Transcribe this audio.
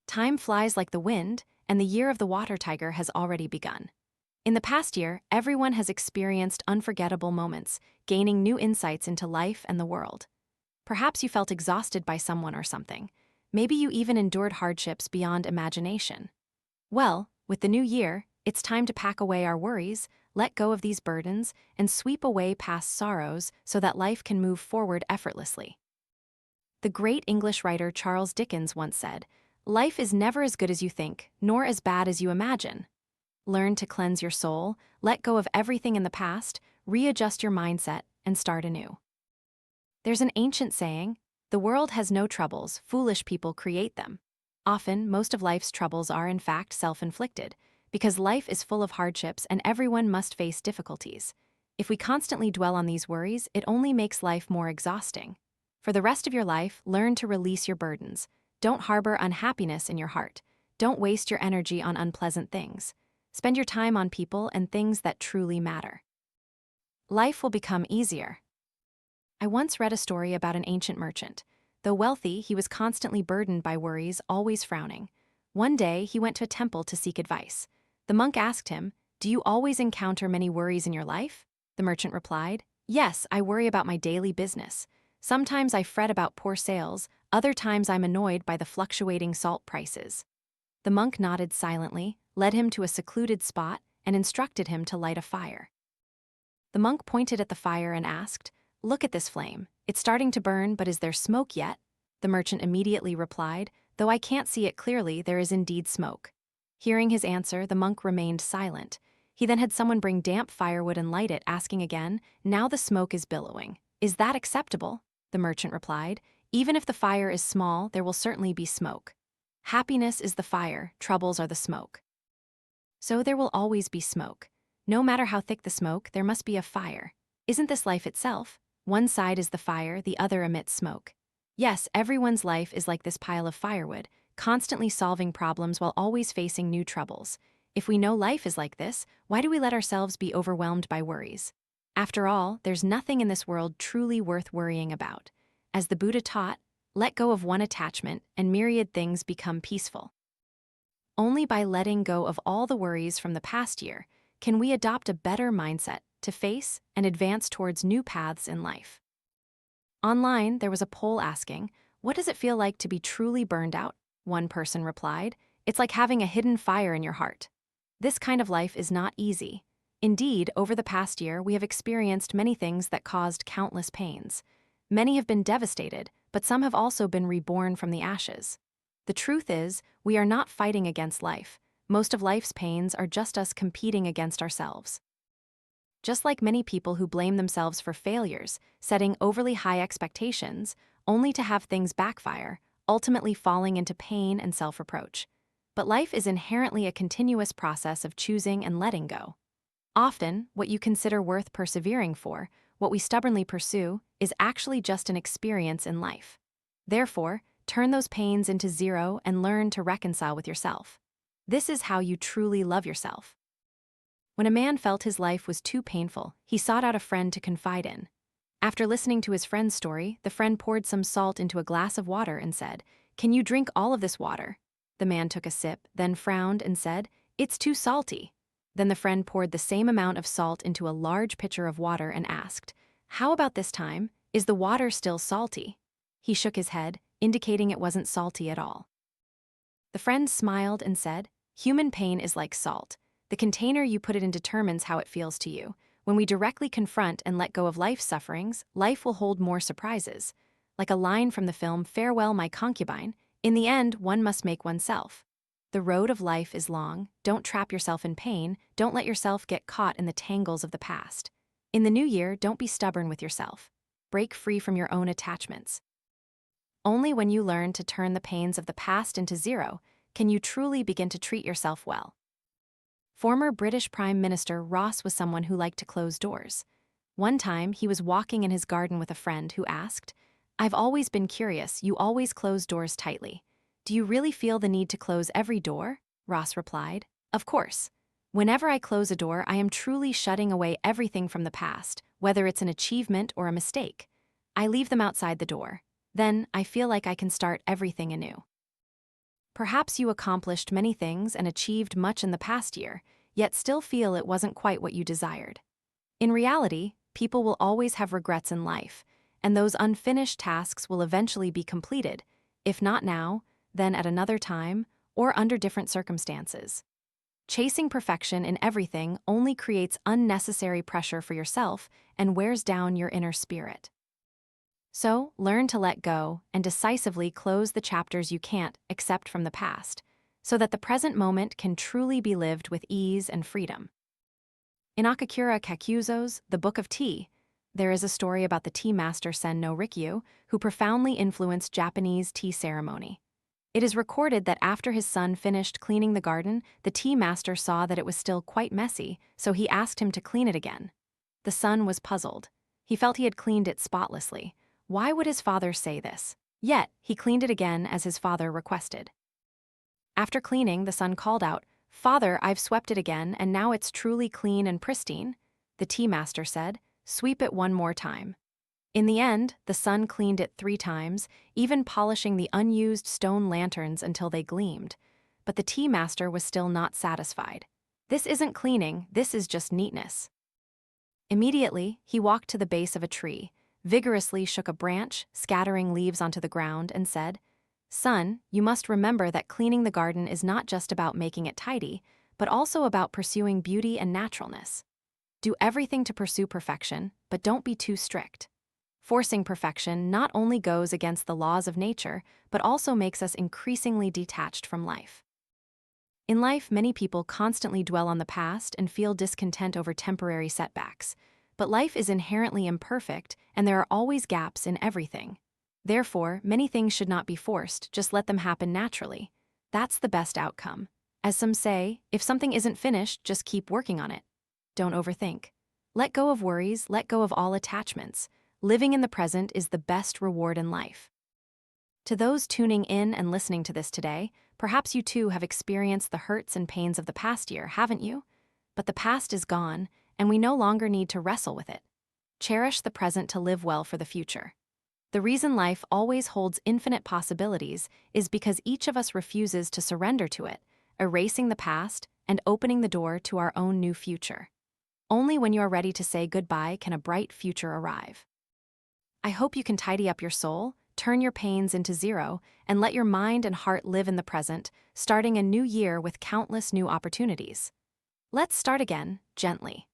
Time flies like the wind, and the year of the water tiger has already begun. In the past year, everyone has experienced unforgettable moments, gaining new insights into life and the world. Perhaps you felt exhausted by someone or something. Maybe you even endured hardships beyond imagination. Well, with the new year, it's time to pack away our worries, let go of these burdens, and sweep away past sorrows so that life can move forward effortlessly. The great English writer Charles Dickens once said, "Life is never as good as you think, nor as bad as you imagine." Learn to cleanse your soul, let go of everything in the past, readjust your mindset, and start anew. There's an ancient saying, "The world has no troubles, foolish people create them." Often, most of life's troubles are in fact self-inflicted, because life is full of hardships and everyone must face difficulties. If we constantly dwell on these worries, it only makes life more exhausting. For the rest of your life, learn to release your burdens. Don't harbor unhappiness in your heart. Don't waste your energy on unpleasant things. Spend your time on people and things that truly matter. Life will become easier. I once read a story about an ancient merchant. Though wealthy, he was constantly burdened by worries, always frowning. One day, he went to a temple to seek advice. The monk asked him, "Do you always encounter many worries in your life?" The merchant replied, "Yes, I worry about my daily business. Sometimes I fret about poor sales, other times I'm annoyed by the fluctuating salt prices." The monk nodded silently, led him to a secluded spot, and instructed him to light a fire. The monk pointed at the fire and asked, "Look at this flame. It's starting to burn, but is there smoke yet?" The merchant immediately replied, "Though I can't see it clearly, there is indeed smoke." Hearing his answer, the monk remained silent. He then had someone bring damp firewood and light it, asking again, "Now the smoke is billowing. Is that acceptable?" The merchant replied, "Even if the fire is small, there will certainly be smoke. Happiness is the fire, troubles are the smoke. So there will always be smoke. No matter how thick the smoke, there must be a fire. Isn't this life itself? One side is the fire, the other emits smoke. Yes, everyone's life is like this pile of firewood, constantly solving problems while always facing new troubles. If we know life is like this, why do we let ourselves be overwhelmed by worries? After all, there's nothing in this world truly worth worrying about. As the Buddha taught, let go of one attachment and myriad things become peaceful. Only by letting go of all the worries from the past year can we adopt a better mindset to face and advance towards new paths in life. Online, there was a poll asking, "What does it feel like to be truly burned out?" One person replied, "It's like having a hidden fire in your heart." This kind of life is not easy. Indeed, over the past year, we have experienced many things that caused countless pains. Many have been devastated, but some have also been reborn from the ashes. The truth is, we are not fighting against life. Most of life's pains are just us competing against ourselves. Just like many people who blame themselves for failures, setting overly high expectations, only to have things backfire, ultimately falling into pain and self-reproach. But life is inherently a continuous process of choosing and letting go. Often, what you consider worth persevering for, what we stubbornly pursue, is actually just an experience in life. Therefore, turn those pains into zero and learn to reconcile with yourself. This is how you truly love yourself. When a man felt his life was too painful, he sought out a friend to confide in. After listening to his friend's story, the friend poured some salt into a glass of water and said, "Can you drink all of this water?" The man took a sip, then frowned and said, "It's too salty." Then the friend poured the same amount of salt into a large pitcher of water and asked, "How about this time? Is the water still salty?" He shook his head, indicating it wasn't salty at all. The friend smiled and said, "Human pain is like salt. The container you put it in determines how it feels to you. When we directly confront and let go of life's sufferings, life will hold more surprises. Like a line from the film Farewell, My Concubine, in the end, one must make oneself. The road of life is long. Don't trap yourself in pain. Don't let yourself get caught in the tangles of the past. In the new year, don't be stubborn with yourself. Break free from your own attachments. Only when you learn to turn the pains of the past into zero can you truly begin to treat yourself well. Former British Prime Minister Ross was someone who liked to close doors. One time, he was walking in his garden with a friend who asked, "I've always been curious, you always close doors tightly. Do you really feel the need to close every door?" Ross replied, "Of course. Whenever I close a door, I am truly shutting away everything from the past, whether it's an achievement or a mistake. I leave them outside the door. Then, I feel like I can start everything anew." Perhaps you accomplished many things and achieved much in the past year, yet still feel it wasn't quite what you desired. In reality, people will always have regrets in life, and those unfinished tasks will eventually be completed, if not now, then at another time, or under different circumstances. Chasing perfection in everything only creates unnecessary pressure for yourself and wears down your inner spirit. So, learn to let go and decisively close the chapters you can't accept from the past, so that the present moment can truly be lived with ease and freedom. In Akakura Kakuzo's The Book of Tea, there is a story about the tea master Sen no Rikyu, who profoundly influenced Japanese tea ceremony. It is recorded that after his son finished cleaning the garden, the tea master saw that it was still quite messy, so he asked him to clean it again. The son was puzzled. He felt he had cleaned it spotlessly. Why would his father say this? Yet, he cleaned it again as his father requested. After cleaning, the son called out, "Father, I've swept it again, and now it's truly clean and pristine." The tea master said, "Sweep it one more time." In the end, the son cleaned it 3 times, even polishing the unused stone lanterns until they gleamed. But the tea master was still not satisfied. "This isn't cleaning, this is just neatness." Immediately, he walked to the base of a tree, vigorously shook a branch, scattering leaves onto the ground, and said, "Son, you must remember that cleaning the garden is not just about making it tidy, but also about pursuing beauty and naturalness. Do everything to pursue perfection, but don't be too strict. Forcing perfection not only goes against the laws of nature, but also makes us increasingly detached from life." In life, many people constantly dwell on the past and feel discontent over temporary setbacks. But life is inherently imperfect, and there are always gaps in everything. Therefore, many things should not be forced, just let them happen naturally. That's the best outcome. As some say, if something isn't finished, just keep working on it. Don't overthink. Let go of worries, let go of all attachments. Living in the present is the best reward in life. To those tuning in and listening to this today, perhaps you too have experienced the hurts and pains of the past year, haven't you? But the past is gone, and we no longer need to wrestle with it. Cherish the present to live well for the future. The reason life always holds infinite possibilities is because each of us refuses to surrender to it, erasing the past and opening the door to our own new future. Only when you are ready to say goodbye can a bright future arrive. I hope you can tidy up your soul, turn your pains into zero, and let your mind and heart live in the present, starting a new year with countless new opportunities. Let's start again, gently.